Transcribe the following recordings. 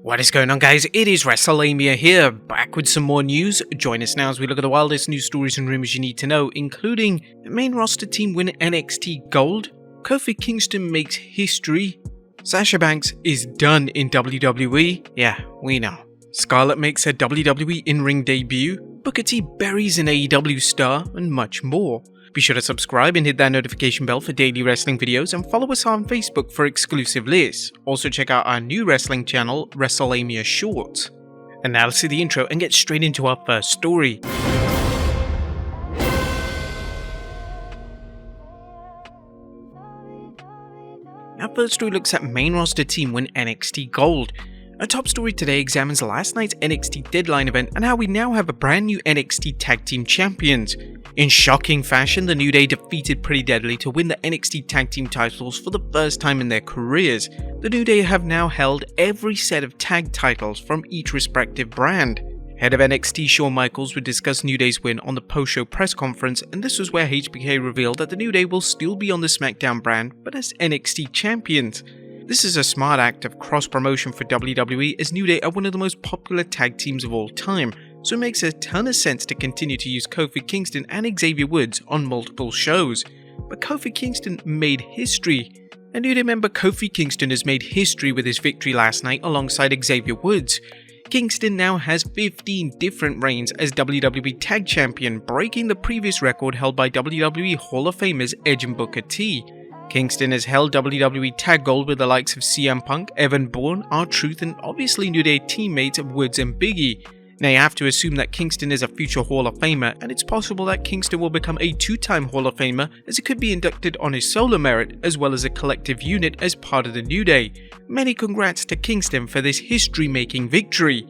What is going on, guys? It is Wrestlelamia here, back with some more news. Join us now as we look at the wildest news stories and rumors you need to know, including the main roster team win NXT Gold, Kofi Kingston makes history, Sasha Banks is done in WWE, yeah, we know, Scarlett makes her WWE in-ring debut, Booker T buries an AEW star, and much more. Be sure to subscribe and hit that notification bell for daily wrestling videos, and follow us on Facebook for exclusive lists. Also check out our new wrestling channel, Wrestlelamia Shorts. And now let's see the intro and get straight into our first story. Our first story looks at main roster team win NXT Gold. Our top story today examines last night's NXT Deadline event and how we now have a brand new NXT Tag Team Champions. In shocking fashion, the New Day defeated Pretty Deadly to win the NXT Tag Team titles for the first time in their careers. The New Day have now held every set of tag titles from each respective brand. Head of NXT Shawn Michaels would discuss New Day's win on the post-show press conference, and this was where HBK revealed that the New Day will still be on the SmackDown brand, but as NXT Champions. This is a smart act of cross-promotion for WWE, as New Day are one of the most popular tag teams of all time, so it makes a ton of sense to continue to use Kofi Kingston and Xavier Woods on multiple shows. But Kofi Kingston made history. A New Day member, Kofi Kingston, has made history with his victory last night alongside Xavier Woods. Kingston now has 15 different reigns as WWE Tag Champion, breaking the previous record held by WWE Hall of Famers Edge and Booker T. Kingston has held WWE Tag Gold with the likes of CM Punk, Evan Bourne, R-Truth, and obviously New Day teammates Woods and Biggie. Now you have to assume that Kingston is a future Hall of Famer, and it's possible that Kingston will become a two-time Hall of Famer, as it could be inducted on his solo merit as well as a collective unit as part of the New Day. Many congrats to Kingston for this history-making victory.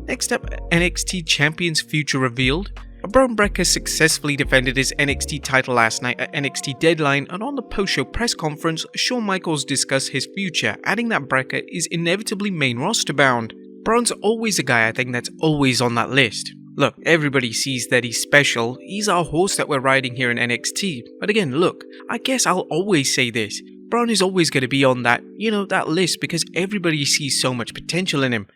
Next up, NXT Champion's future revealed. Braun Breaker successfully defended his NXT title last night at NXT Deadline, and on the post-show press conference, Shawn Michaels discussed his future, adding that Breaker is inevitably main roster bound. Braun's always a guy I think that's always on that list. Look, everybody sees that he's special, he's our horse that we're riding here in NXT, but again, look, I guess I'll always say this, Braun is always going to be on that, that list because everybody sees so much potential in him.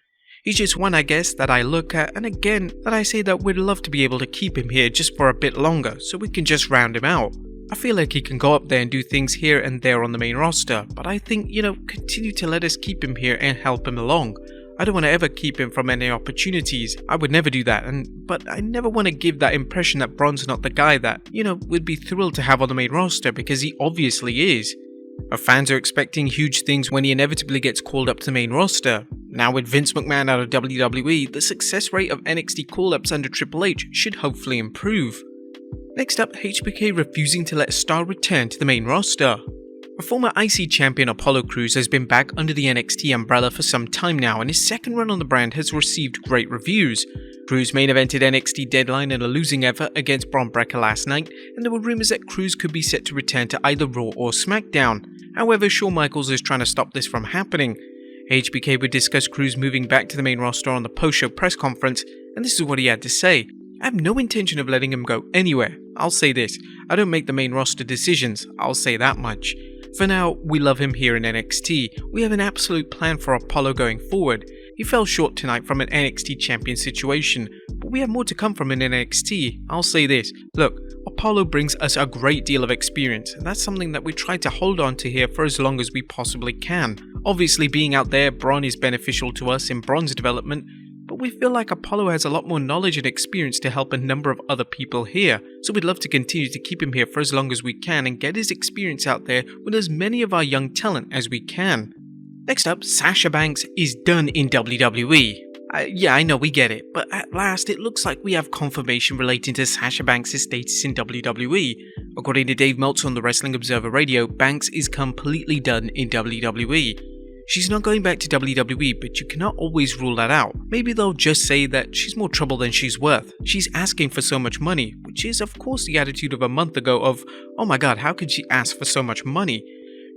He's just one, I guess, that I look at, and again, that I say that we'd love to be able to keep him here just for a bit longer, so we can just round him out. I feel like he can go up there and do things here and there on the main roster, but I think, continue to let us keep him here and help him along. I don't want to ever keep him from any opportunities, I would never do that, but I never want to give that impression that Braun's not the guy that, we'd be thrilled to have on the main roster, because he obviously is. Our fans are expecting huge things when he inevitably gets called up to the main roster. Now with Vince McMahon out of WWE, the success rate of NXT call-ups under Triple H should hopefully improve. Next up, HBK refusing to let a star return to the main roster. A former IC champion Apollo Crews has been back under the NXT umbrella for some time now, and his second run on the brand has received great reviews. Crews main evented NXT Deadline in a losing effort against Braun Breaker last night, and there were rumors that Crews could be set to return to either Raw or SmackDown. However, Shawn Michaels is trying to stop this from happening. HBK would discuss Crews moving back to the main roster on the post-show press conference, and this is what he had to say. I have no intention of letting him go anywhere. I'll say this, I don't make the main roster decisions, I'll say that much. For now, we love him here in NXT. We have an absolute plan for Apollo going forward. He fell short tonight from an NXT champion situation, but we have more to come from in NXT. I'll say this, look, Apollo brings us a great deal of experience, and that's something that we try to hold on to here for as long as we possibly can. Obviously, being out there, Braun is beneficial to us in Braun's development, but we feel like Apollo has a lot more knowledge and experience to help a number of other people here, so we'd love to continue to keep him here for as long as we can and get his experience out there with as many of our young talent as we can. Next up, Sasha Banks is done in WWE. Yeah, I know we get it, but at last it looks like we have confirmation relating to Sasha Banks' status in WWE. According to Dave Meltzer on the Wrestling Observer Radio, Banks is completely done in WWE. She's not going back to WWE, but you cannot always rule that out. Maybe they'll just say that she's more trouble than she's worth. She's asking for so much money, which is of course the attitude of a month ago of, oh my god, how could she ask for so much money?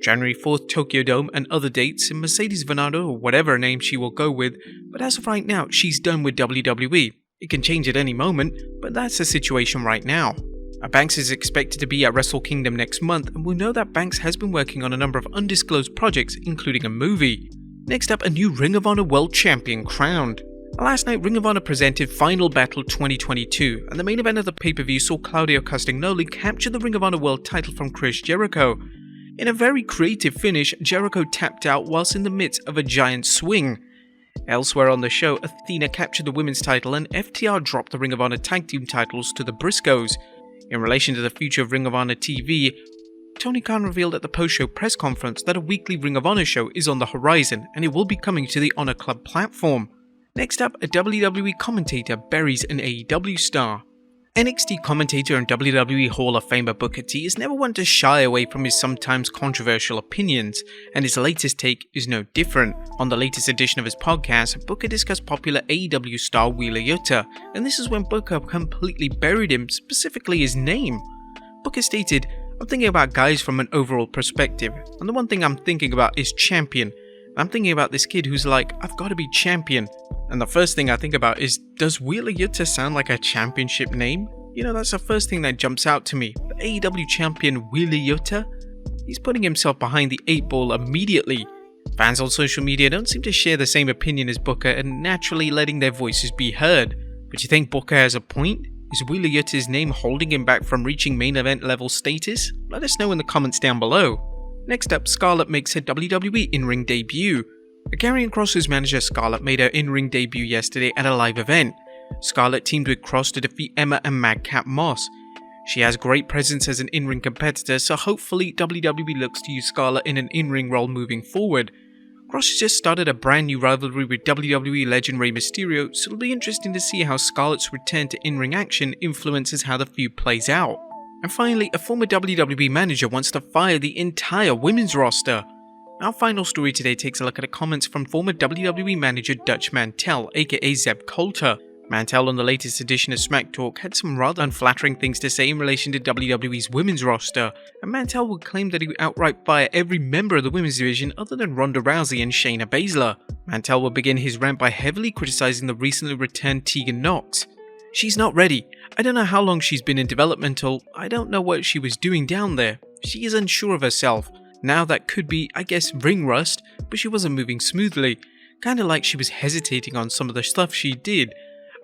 January 4th Tokyo Dome and other dates, and Mercedes Venado or whatever name she will go with, but as of right now, she's done with WWE. It can change at any moment, but that's the situation right now. Banks is expected to be at Wrestle Kingdom next month, and we know that Banks has been working on a number of undisclosed projects, including a movie. Next up, a new Ring of Honor World Champion crowned. Last night, Ring of Honor presented Final Battle 2022, and the main event of the pay-per-view saw Claudio Castagnoli capture the Ring of Honor World title from Chris Jericho. In a very creative finish, Jericho tapped out whilst in the midst of a giant swing. Elsewhere on the show, Athena captured the women's title and FTR dropped the Ring of Honor tag team titles to the Briscoes. In relation to the future of Ring of Honor TV, Tony Khan revealed at the post-show press conference that a weekly Ring of Honor show is on the horizon and it will be coming to the Honor Club platform. Next up, a WWE commentator buries an AEW star. NXT commentator and WWE Hall of Famer Booker T is never one to shy away from his sometimes controversial opinions, and his latest take is no different. On the latest edition of his podcast, Booker discussed popular AEW star Wheeler Yuta, and this is when Booker completely buried him, specifically his name. Booker stated, "I'm thinking about guys from an overall perspective, and the one thing I'm thinking about is champion. I'm thinking about this kid who's like, I've got to be champion. And the first thing I think about is, does Wheeler Yuta sound like a championship name? You know, that's the first thing that jumps out to me. The AEW champion Wheeler Yuta? He's putting himself behind the 8-ball immediately." Fans on social media don't seem to share the same opinion as Booker and naturally letting their voices be heard. But you think Booker has a point? Is Wheeler Yuta's name holding him back from reaching main event level status? Let us know in the comments down below. Next up, Scarlett makes her WWE in-ring debut. Karrion Kross's manager Scarlett made her in-ring debut yesterday at a live event. Scarlett teamed with Kross to defeat Emma and Madcap Moss. She has great presence as an in-ring competitor, so hopefully WWE looks to use Scarlett in an in-ring role moving forward. Kross has just started a brand new rivalry with WWE legend Rey Mysterio, so it'll be interesting to see how Scarlett's return to in-ring action influences how the feud plays out. And finally, a former WWE manager wants to fire the entire women's roster. Our final story today takes a look at the comments from former WWE manager Dutch Mantel, aka Zeb Coulter. Mantel on the latest edition of Smack Talk had some rather unflattering things to say in relation to WWE's women's roster, and Mantel would claim that he would outright fire every member of the women's division other than Ronda Rousey and Shayna Baszler. Mantel would begin his rant by heavily criticizing the recently returned Tegan Nox. "She's not ready. I don't know how long she's been in developmental. I don't know what she was doing down there. She is unsure of herself. Now that could be, I guess, ring rust, but she wasn't moving smoothly. Kinda like she was hesitating on some of the stuff she did.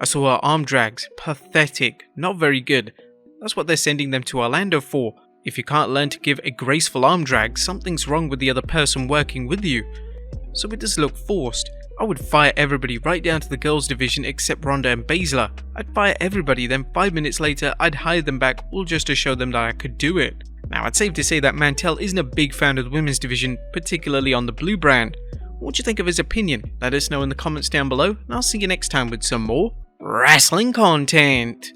I saw her arm drags. Pathetic. Not very good. That's what they're sending them to Orlando for. If you can't learn to give a graceful arm drag, something's wrong with the other person working with you. So it does look forced. I would fire everybody right down to the girls division except Ronda and Baszler. I'd fire everybody, then 5 minutes later I'd hire them back all just to show them that I could do it." Now, it's safe to say that Mantel isn't a big fan of the women's division, particularly on the blue brand. What do you think of his opinion? Let us know in the comments down below, and I'll see you next time with some more wrestling content.